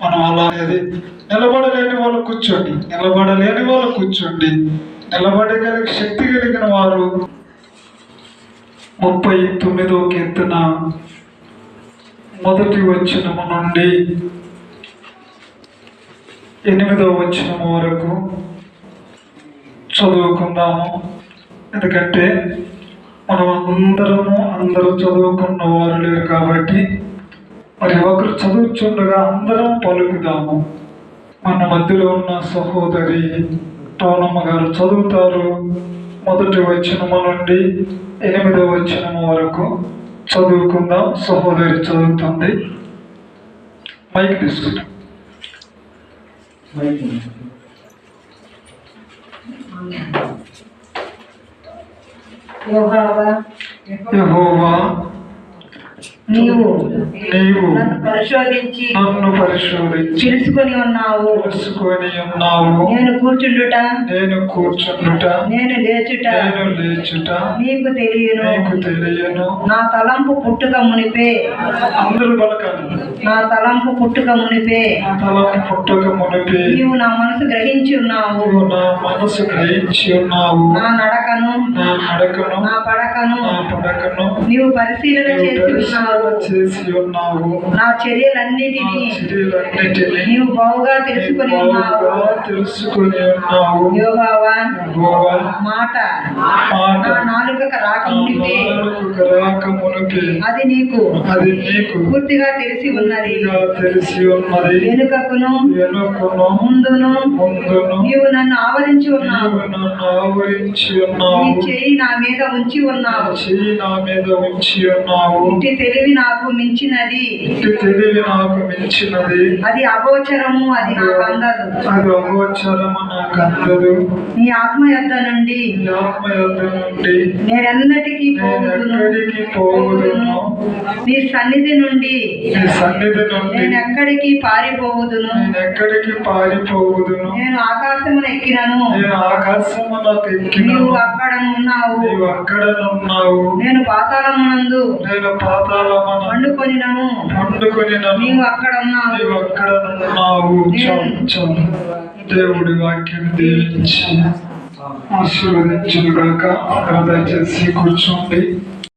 మనం అలా అనేది నిలబడలేని వాళ్ళు కూర్చోండి, నిలబడలేని వాళ్ళు కూర్చోండి. నిలబడగలిగే శక్తి కలిగిన వారు 39వ కీర్తన మొదటి వచనము నుండి 8వ వచనము వరకు చదువుకుందాము. ఎందుకంటే మనం అందరూ చదువుకున్న వారు లేరు కాబట్టి మరి ఒకరు చదువుతుండగా అందరం పలుకుదాము. మన మధ్యలో ఉన్న సహోదరి టోనమ్మ గారు చదువుతారు. మొదటి వచనము నుండి 8వ వచనము వరకు చదువుకుందాం. సహోదరి చదువుతుంది. మైక్ తీసుకుంటాం. యెహోవా, నీవు నన్ను పరిశోధించి తెలుసుకొని ఉన్నావు. నేను కూర్చుండుట నేను లేచుట నీకు తెలియను. నా తలంపు పుట్టుక మునిపే అందరూ పలకాలి. నా తలంపు పుట్టుక మునిపే నీవు నా మనసు గ్రహించి ఉన్నావు. నా నడకను నా పడకను నీవు పరిశీలన చేసి ఉన్నావు. నా చర్యలన్నిటినీ నీవు బాగుగా తెలుసుకొని ఉన్నావు. యెహోవా, మాట నా నాలుకకు రాకమునిపే అది నీకు పూర్తిగా తెలిసి ఉన్నది. వెనుకకును ముందును నీవు నన్ను ఆవరించి ఉన్నావు. నీ చెయ్యి నా మీద ఉంచి ఉన్నావు. ఇంటి తెలివి నాకు మించినది. అది అగోచరము, అది నాకు అందదు. నీ ఆత్మ యొద్ద నుండి నేనెన్నటికీ పోవుదును. నీ సన్నిధి నుండి నేను ఎక్కడికి పారిపోవుదును. నేను ఆకాశమున ఎక్కినను నీవు అక్కడ ఉన్నావు. నేను పాతాళమునందు పండుకొనినను నీవు అక్కడ ఉన్నావు. దేవుడి వాక్యం దీవించి ఆశీర్వదించుగాక. దయచేసి కూర్చోండి.